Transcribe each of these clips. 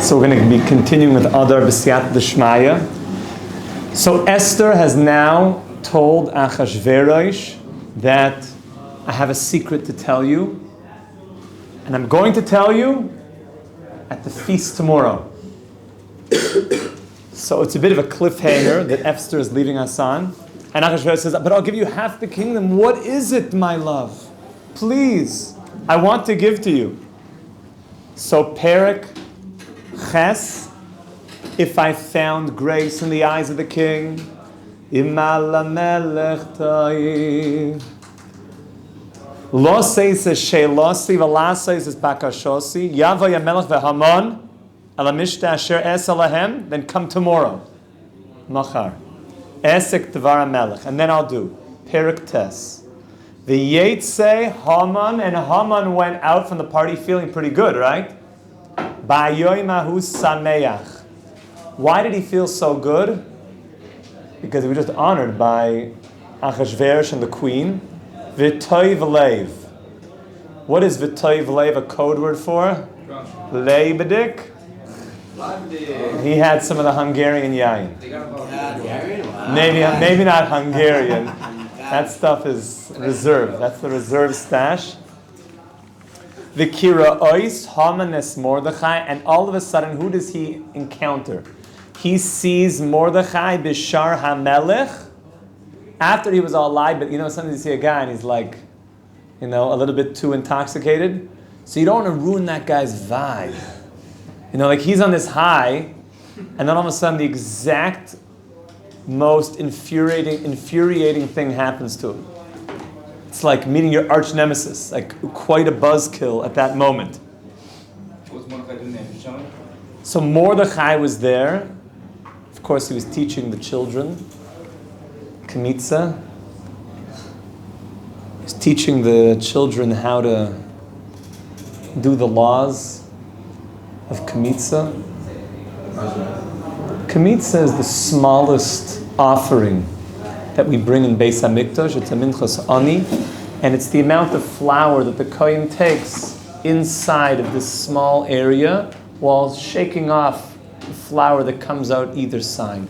So we're going to be continuing with Adar B'Siyat D'Shmaya. So Esther has now told Achashverosh that I have a secret to tell you, and I'm going to tell you at the feast tomorrow. So it's a bit of a cliffhanger that Esther is leaving us on. And Achashverosh says, but I'll give you half the kingdom. What is it, my love? Please, I want to give to you. So Perek Ches, if I found grace in the eyes of the king, Imal HaMelech Toiv. Lo seis es shelosi v'la seis es bakashosi Yavo HaMelech v'Hamon ala mishta asher es alahem. Then come tomorrow, Machar. Esek Devar HaMelech, and then I'll do Perek Tes. The Yetze Haman, and Haman went out from the party feeling pretty good, right? Ba'yoimahu Sameach. Why did he feel so good? Because he was just honored by Achashverosh and the queen. V'toiv leiv. What is v'toiv leiv a code word for? Leibedik. He had some of the Hungarian yain. Maybe not Hungarian. That stuff is reserved. That's the reserve stash. The Kira Ois Hamanes Mordechai, and all of a sudden, who does he encounter? He sees Mordechai Bishar HaMelech after he was all alive. But sometimes you see a guy and he's like, a little bit too intoxicated. So you don't want to ruin that guy's vibe. Like he's on this high, and then all of a sudden the exact most infuriating thing happens to him. It's like meeting your arch nemesis, like quite a buzzkill at that moment. So Mordechai was there. Of course, he was teaching the children Kmitza. He was teaching the children how to do the laws of Kmitza. Kmitza is the smallest offering that we bring in Beis HaMikdash. It's a minchas ani, and it's the amount of flour that the kohen takes inside of this small area while shaking off the flour that comes out either side.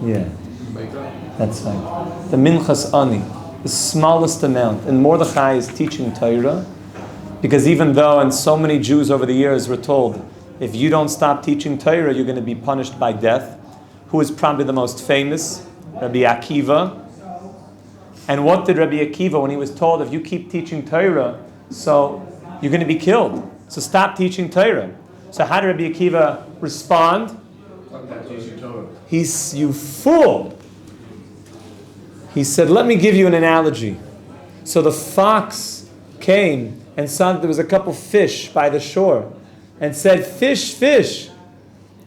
Yeah, that's right. The minchas ani, the smallest amount. And Mordechai is teaching Torah, because even though, and so many Jews over the years were told, if you don't stop teaching Torah, you're going to be punished by death. Who is probably the most famous? Rabbi Akiva. And what did Rabbi Akiva, when he was told, if you keep teaching Torah, so you're going to be killed. So stop teaching Torah. So how did Rabbi Akiva respond? He's, you fool. He said, let me give you an analogy. So the fox came and saw that there was a couple fish by the shore and said, fish, fish.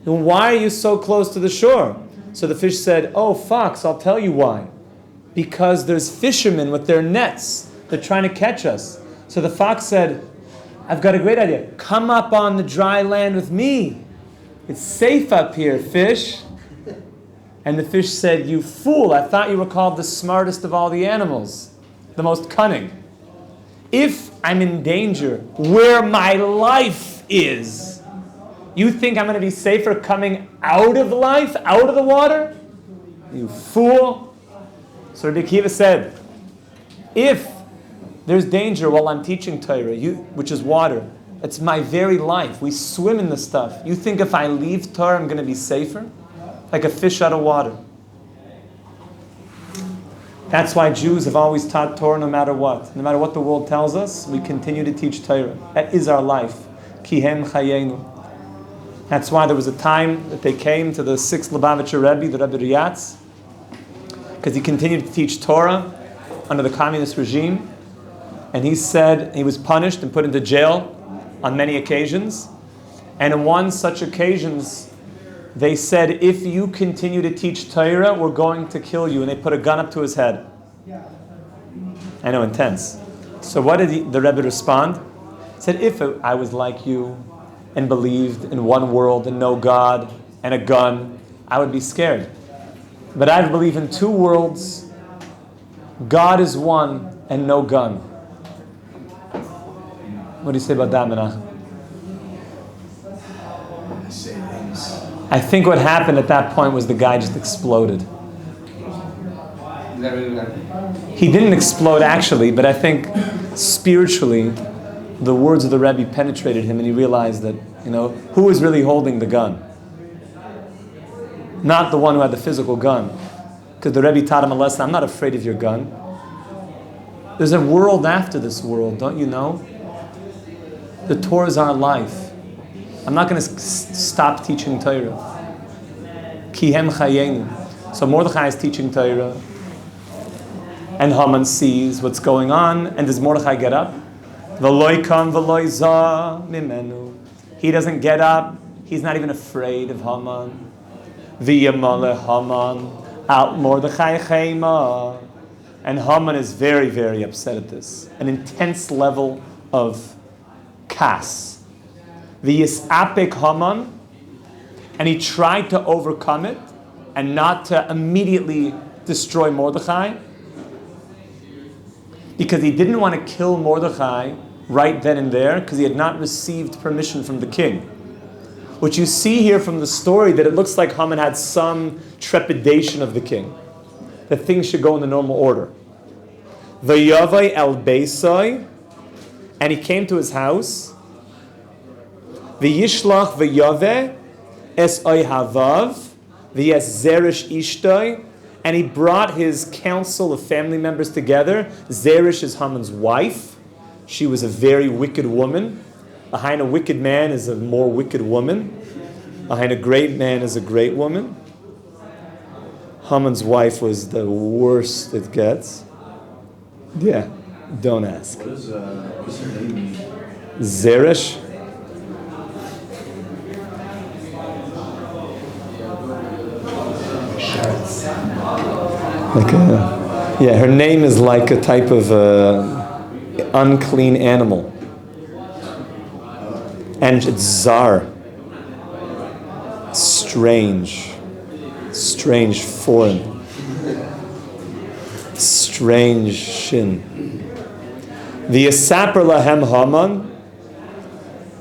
And why are you so close to the shore? So the fish said, oh, fox, I'll tell you why. Because there's fishermen with their nets. They're trying to catch us. So the fox said, I've got a great idea. Come up on the dry land with me. It's safe up here, fish. And the fish said, you fool, I thought you were called the smartest of all the animals, the most cunning. If I'm in danger where my life is, you think I'm going to be safer coming out of life, out of the water? You fool. So Rabbi Akiva said, if there's danger while I'm teaching Torah, which is water, it's my very life. We swim in the stuff. You think if I leave Torah, I'm going to be safer? Like a fish out of water. That's why Jews have always taught Torah no matter what. No matter what the world tells us, we continue to teach Torah. That is our life. Kihen chayenu. That's why there was a time that they came to the 6th Lubavitcher Rebbe, the Rebbe Riyatz, because he continued to teach Torah under the communist regime. And he said he was punished and put into jail on many occasions. And in one such occasions, they said, if you continue to teach Torah, we're going to kill you. And they put a gun up to his head. I know, intense. So what did the Rebbe respond? He said, if I was like you and believed in one world and no God and a gun, I would be scared. But I believe in two worlds. God is one and no gun. What do you say about that, Menachem? say things. I think what happened at that point was the guy just exploded. Is that really what happened? He didn't explode actually, but I think spiritually, the words of the Rebbe penetrated him and he realized that, who was really holding the gun? Not the one who had the physical gun. Because the Rebbe taught him a lesson, I'm not afraid of your gun. There's a world after this world, don't you know? The Torah is our life. I'm not going to stop teaching Torah. Ki hem chayenu. So Mordechai is teaching Torah. And Haman sees what's going on. And does Mordechai get up? V'loi kam v'loi za mimenu. He doesn't get up. He's not even afraid of Haman. V'yamale Haman al Mordechai chema. And Haman is very, very upset at this. An intense level of kas. V'yisapik Haman. And he tried to overcome it and not to immediately destroy Mordechai. Because he didn't want to kill Mordechai right then and there, because he had not received permission from the king. Which you see here from the story, that it looks like Haman had some trepidation of the king, that things should go in the normal order. V'yavai el beisai, and he came to his house. V'yishlach v'yaveh es oy havav v'yes zerish ishtoi. And he brought his council of family members together. Zeresh is Haman's wife. She was a very wicked woman. Behind a wicked man is a more wicked woman. Behind a great man is a great woman. Haman's wife was the worst it gets. Yeah, don't ask. What's her name mean? Zeresh. Her name is like a type of unclean animal. And it's zar. Strange, foreign. Strange shin. V'yasaper lahem Haman.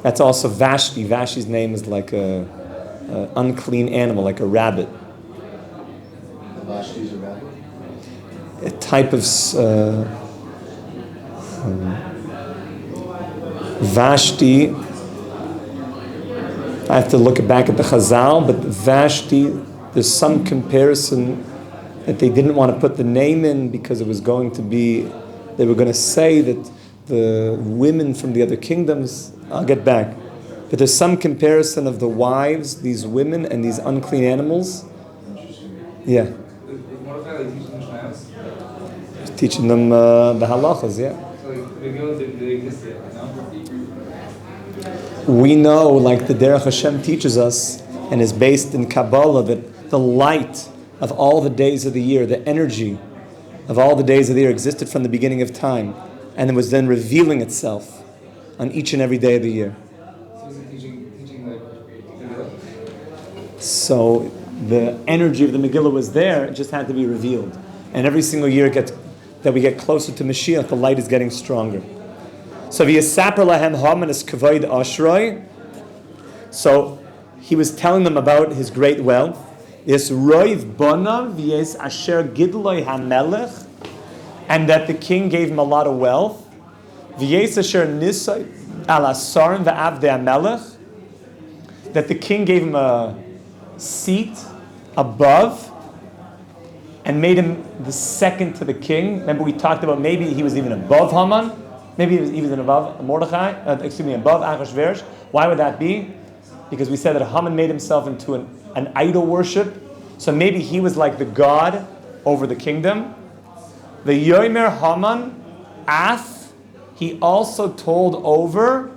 That's also Vashti. Vashti's name is like a unclean animal, like a rabbit. Vashti's a rabbit? A type of Vashti. I have to look back at the Chazal, but Vashti, there's some comparison that they didn't want to put the name in because it was going to be, they were going to say that the women from the other kingdoms, I'll get back, but there's some comparison of the wives, these women, and these unclean animals. Yeah. Teaching them the halachas, yeah. So Megillah didn't exist yet, We know, like the Derech Hashem teaches us, and is based in Kabbalah, that the light of all the days of the year, the energy of all the days of the year existed from the beginning of time, and it was then revealing itself on each and every day of the year. So is it teaching the Megillah? So the energy of the Megillah was there, it just had to be revealed. And every single year that we get closer to Mashiach, the light is getting stronger. So v'yasaper lahem Haman es kavod ashroi. So he was telling them about his great wealth. Yes, roiv bonav v'yes asher gidloi hamelech, and that the king gave him a lot of wealth. V'yes asher nisai al asarim v'avdei hamelech, that the king gave him a seat above and made him the second to the king. Remember we talked about maybe he was even above Haman. Maybe he was even above Mordechai, above Achashverosh. Why would that be? Because we said that Haman made himself into an idol worship. So maybe he was like the god over the kingdom. The Yomer Haman, he also told over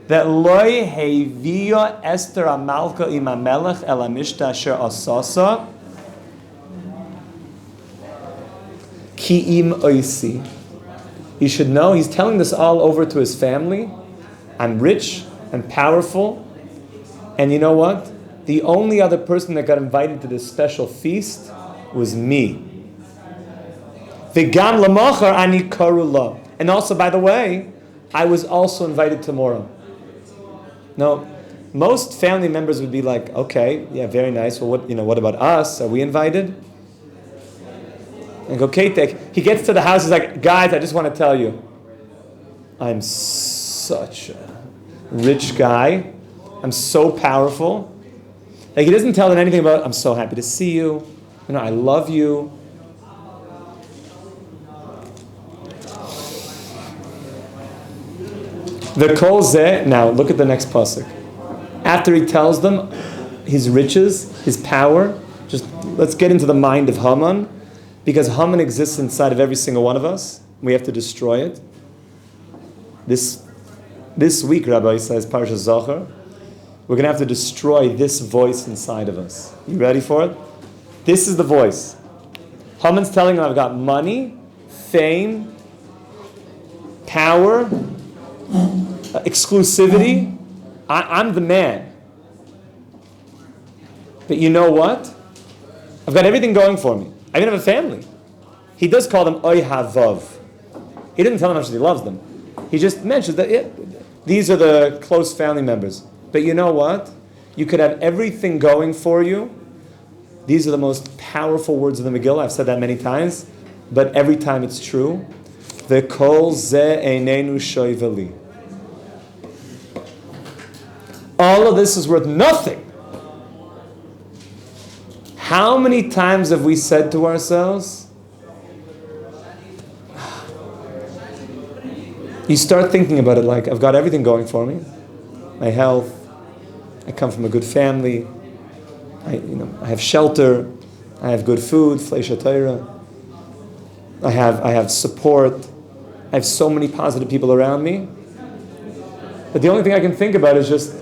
that Loi Heviya Esther Amalka Imamelech El Amishta Asher Asasa Ki'im Oisi. You should know, he's telling this all over to his family. I'm rich and powerful. And you know what? The only other person that got invited to this special feast was me. V'gam lamachar ani karula. And also, by the way, I was also invited tomorrow. No, Most family members would be like, okay, yeah, very nice. Well, what about us? Are we invited? And go, okay, he gets to the house, he's like, guys, I just want to tell you, I'm such a rich guy. I'm so powerful. Like, he doesn't tell them anything about, I'm so happy to see you. I love you. The kol zeh, now look at the next pasuk. After he tells them his riches, his power, just let's get into the mind of Haman, because Haman exists inside of every single one of us. We have to destroy it. This week, Rabbi says, Parashat Zachor, we're going to have to destroy this voice inside of us. You ready for it? This is the voice. Haman's telling him, I've got money, fame, power, exclusivity. I'm the man. But you know what? I've got everything going for me. I even have a family. He does call them oy havav. He didn't tell them how much he loves them. He just mentions that these are the close family members. But you know what? You could have everything going for you. These are the most powerful words of the Megillah. I've said that many times, but every time it's true. The kol zeh einenu shoiveli. All of this is worth nothing. How many times have we said to ourselves, you start thinking about it like, I've got everything going for me. My health, I come from a good family, I have shelter, I have good food, fleisha Torah, I have support, I have so many positive people around me. But the only thing I can think about is just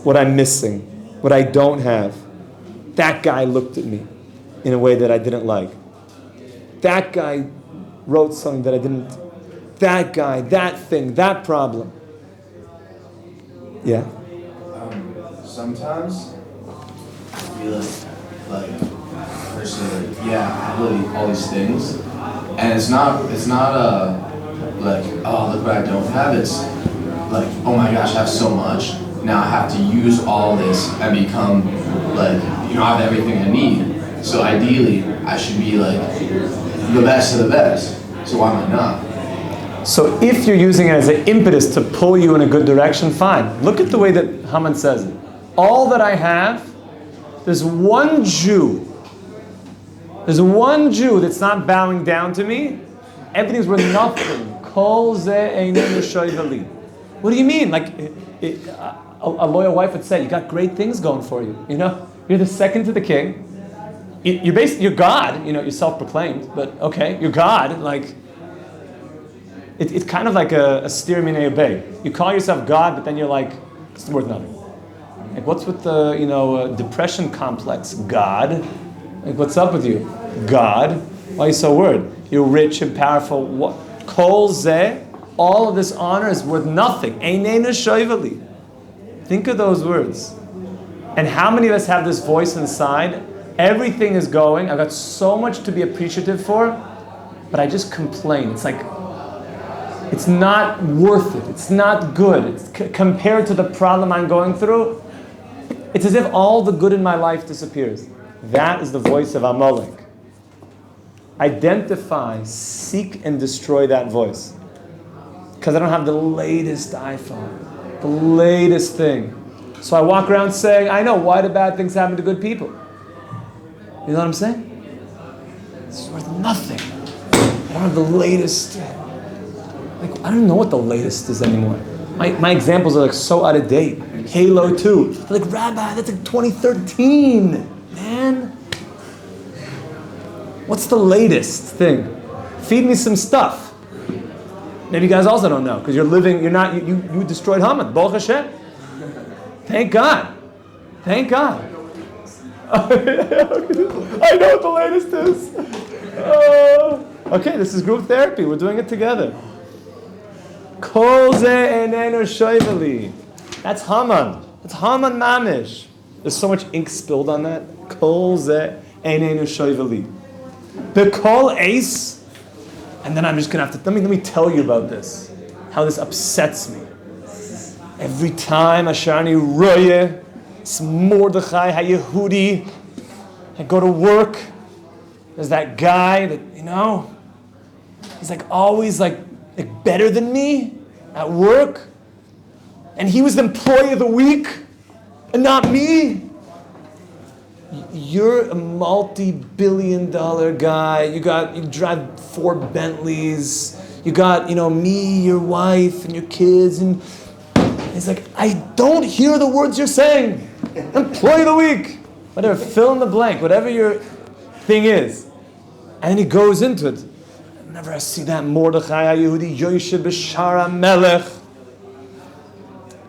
what I'm missing, what I don't have. That guy looked at me in a way that I didn't like. That guy wrote something that I didn't. That guy, that thing, that problem. Yeah. Sometimes I feel like personally, yeah, I have really all these things, and it's not like, oh, look what I don't have. It's like, oh my gosh, I have so much. Now I have to use all this and become like, I have everything I need. So ideally, I should be like the best of the best. So why am I not? So if you're using it as an impetus to pull you in a good direction, fine. Look at the way that Haman says it. All that I have, there's one Jew that's not bowing down to me. Everything's worth nothing. Kol zeh einenu shoiveli. What do you mean? Like, a loyal wife would say, you got great things going for you. You're the second to the king. You're God. You're self-proclaimed, but okay, you're God. Like, it's kind of like a steer me and obey. You call yourself God, but then you're like, it's worth nothing. Like, what's with the depression complex? God. Like, what's up with you? God. Why are you so worried? You're rich and powerful. What? Kol zeh. All of this honor is worth nothing. Einenu shoiveli. Think of those words. And how many of us have this voice inside? Everything is going. I've got so much to be appreciative for, but I just complain. It's like, it's not worth it. It's not good. It's compared to the problem I'm going through, it's as if all the good in my life disappears. That is the voice of Amalek. Identify, seek, and destroy that voice. Because I don't have the latest iPhone, the latest thing. So I walk around saying, I know, why do bad things happen to good people? You know what I'm saying? It's worth nothing. I don't have the latest. Like, I don't know what the latest is anymore. My examples are like so out of date. Halo 2. They're like, Rabbi, that's like 2013, man. What's the latest thing? Feed me some stuff. Maybe you guys also don't know, because you destroyed Haman. Baruch Hashem. Thank God. Thank God. I know what the latest is. Okay, this is group therapy. We're doing it together. Kol zeh einenu shoiveli. That's Haman. That's Haman mamish. There's so much ink spilled on that. Kol zeh einenu shoiveli. The kol ace. And then I'm just gonna have to let me tell you about this. How this upsets me. Every time Asharni Roye, it's Mordechai HaYehudi, I go to work, there's that guy that, he's like always like better than me at work. And he was the employee of the week and not me. You're a multi-billion-dollar guy. You drive 4 Bentleys. You got, me, your wife, and your kids. And he's like, I don't hear the words you're saying. Employee of the week. Whatever, fill in the blank, whatever your thing is. And then he goes into it. Whenever I see that Mordechai HaYehudi, Yoshe B'Shara Melech,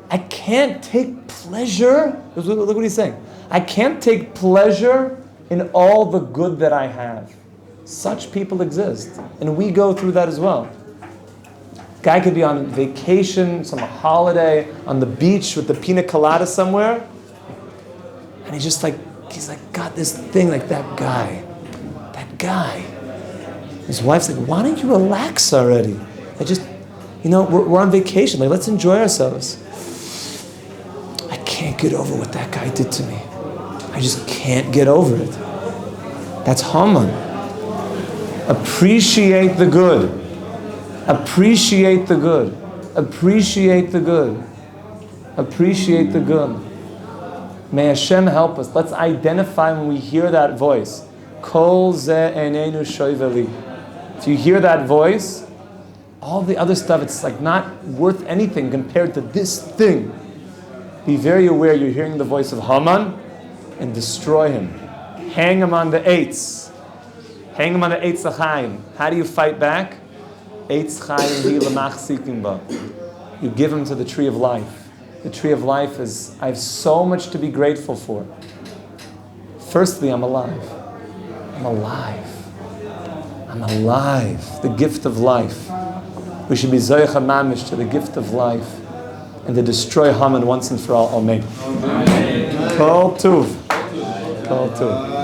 I can't take pleasure. Look what he's saying. I can't take pleasure in all the good that I have. Such people exist. And we go through that as well. Guy could be on vacation, some holiday, on the beach with the pina colada somewhere. And he's got this thing like that guy. That guy. His wife's like, why don't you relax already? We're on vacation. Like, let's enjoy ourselves. I can't get over what that guy did to me. I just can't get over it. That's Haman. Appreciate the good. Appreciate the good. Appreciate the good. Appreciate the good. May Hashem help us. Let's identify when we hear that voice. Kol ze einenu shoiveli. If you hear that voice, all the other stuff, it's like not worth anything compared to this thing. Be very aware you're hearing the voice of Haman and destroy him. Hang him on the eitz. Hang him on the eitz l'chaim. How do you fight back? Eitz chaim hi l'machzikim ba. You give him to the tree of life. The tree of life is, I have so much to be grateful for. Firstly, I'm alive. I'm alive. I'm alive. The gift of life. We should be zoyecha mamish to the gift of life and to destroy Haman once and for all. Amen. Kol tuv. Kol tuv.